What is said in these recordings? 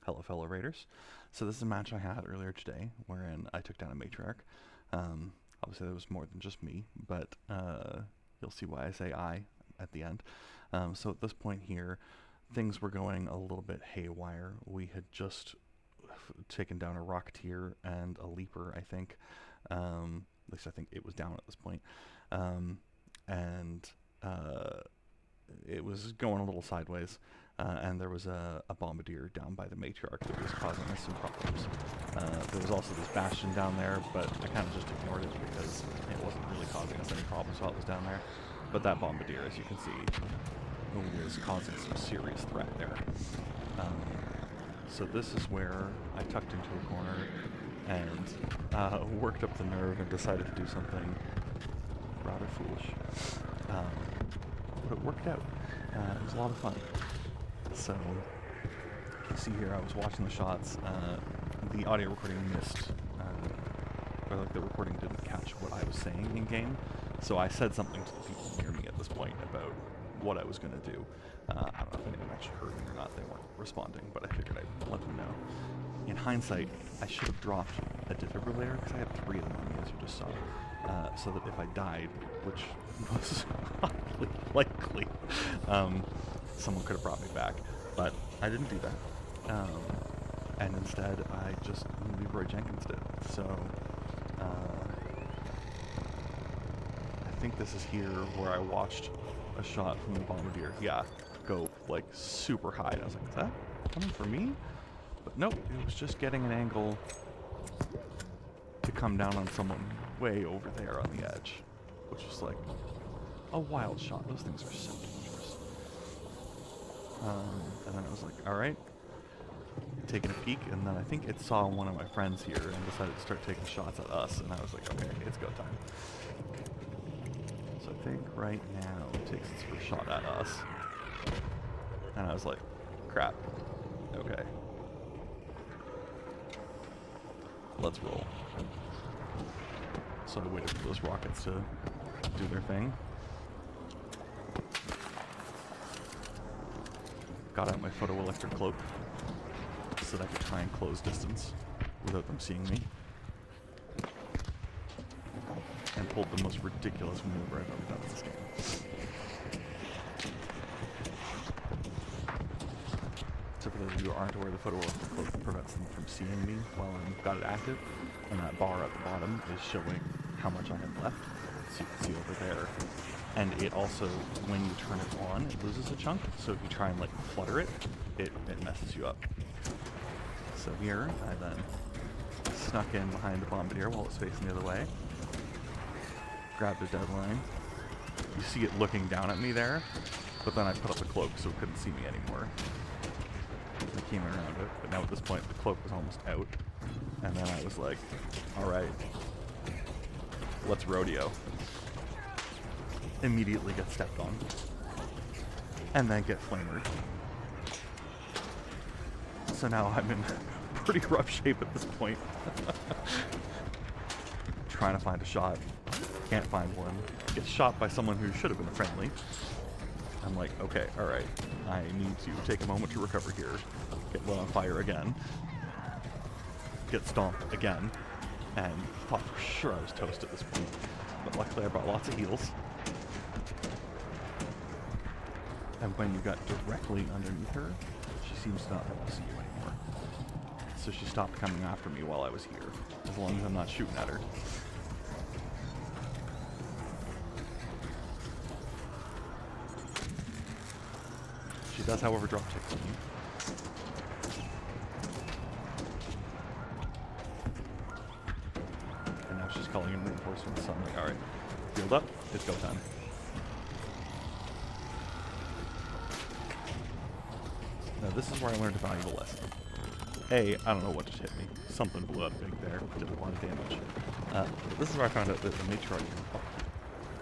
Hello, fellow raiders. So this is a match I had earlier today, wherein I took down a Matriarch. Obviously, there was more than just me, but you'll see why I say I at the end. So at this point here, things were going a little bit haywire. We had just taken down a Rocketeer and a Leaper, I think. At least I think it was down at this point. And it was going a little sideways. And there was a Bombardier down by the Matriarch that was causing us some problems. There was also this Bastion down there, but I kind of just ignored it because it wasn't really causing us any problems while it was down there. But that Bombardier, as you can see, was causing some serious threat there. So this is where I tucked into a corner and worked up the nerve and decided to do something rather foolish. But it worked out. It was a lot of fun. So, you see here, I was watching the shots. The audio recording missed, or like the recording didn't catch what I was saying in game. So I said something to the people near me at this point about what I was going to do. I don't know if anyone actually heard me or not. They weren't responding, but I figured I'd let them know. In hindsight, I should have dropped a defibrillator because I had 3 of them on me, as you just saw. So that if I died, which was highly likely, someone could have brought me back, but I didn't do that, and instead I just Leroy Jenkins did. So I think this is here where I watched a shot from the Bombardier, go like super high, and I was like, is that coming for me? But nope, it was just getting an angle to come down on someone way over there on the edge, which was like a wild shot. Those things are so dangerous. And then I was like, alright, taking a peek, and then I think it saw one of my friends here and decided to start taking shots at us, and I was like, okay, it's go time. So I think right now it takes its first shot at us, and I was like, crap, okay. Let's roll. So I waited for those rockets to do their thing. Got out my photoelectric cloak so that I could try and close distance without them seeing me. And pulled the most ridiculous maneuver I've ever done in this game. So for those of you who aren't aware, the photoelectric cloak prevents them from seeing me while I've got it active. And that bar at the bottom is showing how much I have left. So you can see over there. And it also, when you turn it on, it loses a chunk. So if you try and like flutter it, it messes you up. So here, I then snuck in behind the Bombardier while it's facing the other way. Grabbed a deadline. You see it looking down at me there, but then I put up the cloak so it couldn't see me anymore. I came around it, but now at this point the cloak was almost out. And then I was like, alright, let's rodeo. Immediately get stepped on, and then get flamered. So now I'm in pretty rough shape at this point. Trying to find a shot, can't find one. Get shot by someone who should have been friendly. I'm like, okay, alright, I need to take a moment to recover here. Get lit on fire again. Get stomped again. And thought for sure I was toast at this point. But luckily I brought lots of heals. And when you got directly underneath her, she seems to not want to see you anymore. So she stopped coming after me while I was here, as long as I'm not shooting at her. She does, however, drop tick on you. And now she's calling in reinforcements, so I'm like, alright, field up, it's go time. Now this is where I learned a valuable lesson. A, I don't know what just hit me. Something blew up big there, did a lot of damage. This is where I found out that the Matriarch,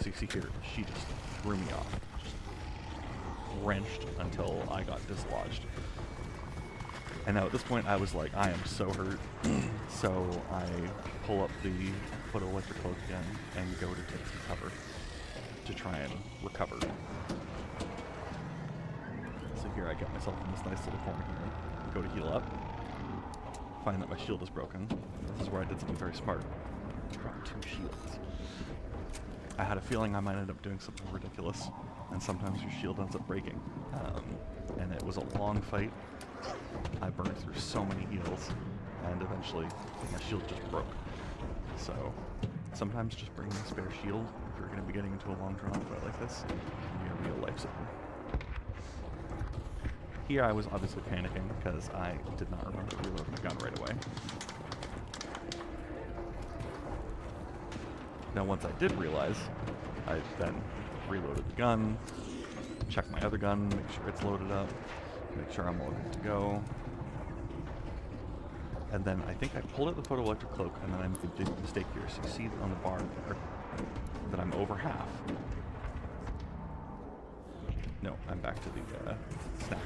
so you see here, she just threw me off. Just wrenched until I got dislodged. And now at this point I was like, I am so hurt. So I pull up the photoelectric cloak again and go to take some cover to try and recover. So here I get myself in this nice little corner here. go to heal up, find that my shield is broken. This is where I did something very smart. Drop 2 shields. I had a feeling I might end up doing something ridiculous, and sometimes your shield ends up breaking. And it was a long fight. I burned through so many heals, and eventually my shield just broke. So sometimes just bringing a spare shield, if you're going to be getting into a long drawn fight like this, can be a real lifesaver. Here I was obviously panicking because I did not remember to reload my gun right away. Now once I did realize, I then reloaded the gun, check my other gun, make sure it's loaded up, make sure I'm all good to go. And then I think I pulled out the photoelectric cloak, and then I did a mistake here. So you see on the bar there that I'm over half. No, I'm back to the snap.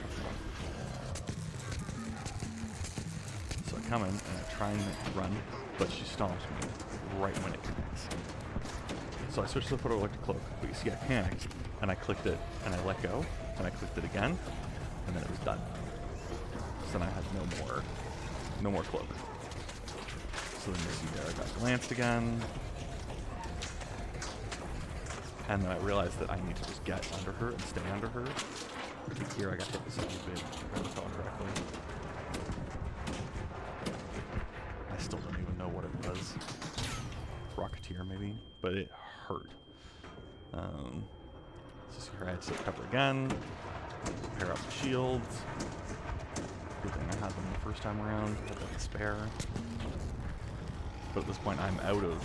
So I come in and I try and run, but she stomps me right when it connects. So I switched to the photoelectric cloak, but you see I panicked, and I clicked it, and I let go, and I clicked it again, and then it was done. So then I had no more cloak. So then you see there I got glanced again, and then I realized that I need to just get under her and stay under her. Here I got hit with something big, if I recall correctly. I still don't even know what it was. Rocketeer maybe, but it hurt. So here I had to cover again, pair up the shields. Good thing I had them the first time around, I had that spare. But at this point I'm out of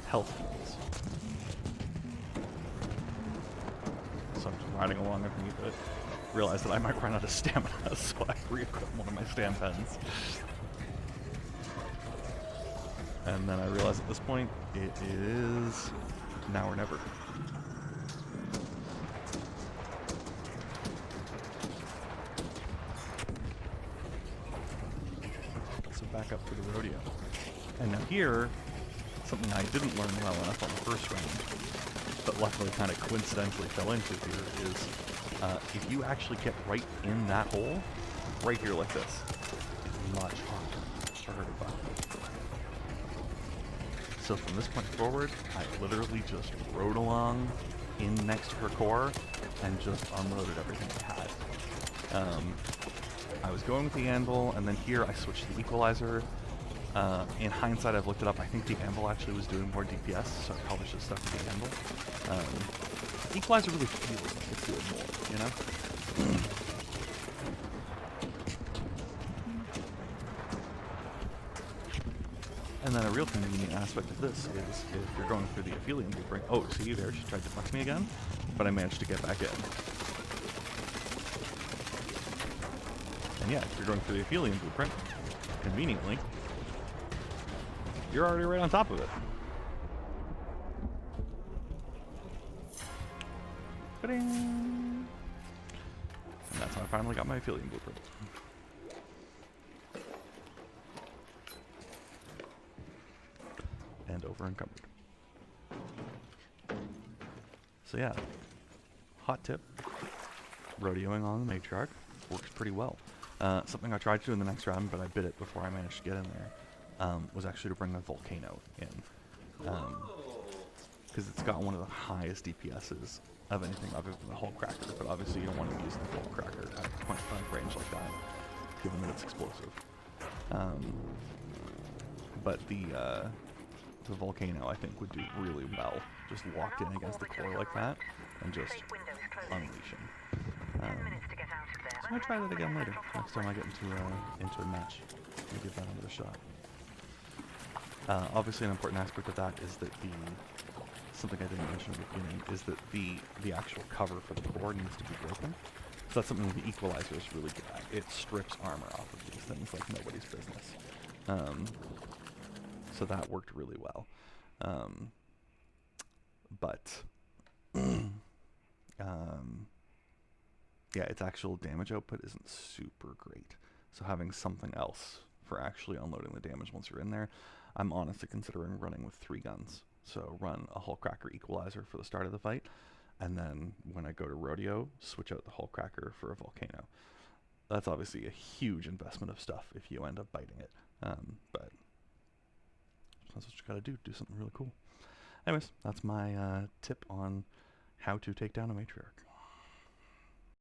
health heals. So I'm just riding along underneath it. Realize that I might run out of stamina, so I re-equip one of my stam pens. And then I realize at this point, it is now or never. So back up to the rodeo. And now here, something I didn't learn well enough on the first round, but luckily kind of coincidentally fell into here, is if you actually get right in that hole, right here like this, it's much harder to buy. So from this point forward, I literally just rode along in next to her core and just unloaded everything I had. I was going with the anvil, and then here I switched to the equalizer. In hindsight, I've looked it up. I think the anvil actually was doing more DPS, so I probably should have stuck with the anvil. Equalizer really feels like it's doing more, you know? And then a real convenient aspect of this is if you're going through the Aphelion blueprint. Oh, see there, she tried to flex me again, but I managed to get back in. And yeah, if you're going through the Aphelion blueprint, conveniently, you're already right on top of it. Ba-ding! And that's how I finally got my Aphelion blueprint. And over encumbered. So yeah, hot tip, rodeoing on the Matriarch works pretty well. Something I tried to do in the next round, but I bit it before I managed to get in there, was actually to bring the volcano in. Because it's got one of the highest DPSs of anything other than the Hull Cracker, but obviously you don't want to use the Hull Cracker at point blank range like that, given that it's explosive. But the volcano, I think, would do really well just locked in against the core like that and just unleashing. So I'll try that again later, next time I get into a match. I'll give that another shot. Obviously an important aspect of that is that something I didn't mention at the beginning, is that the actual cover for the core needs to be broken. So that's something the equalizer is really good at. It strips armor off of these things like nobody's business. So that worked really well. Yeah, its actual damage output isn't super great. So having something else for actually unloading the damage once you're in there, I'm honestly considering running with 3 guns. So run a Hull Cracker equalizer for the start of the fight, and then when I go to Rodeo, switch out the Hull Cracker for a volcano. that's obviously a huge investment of stuff if you end up biting it. But that's what you gotta do. Do something really cool. Anyways, that's my tip on how to take down a matriarch.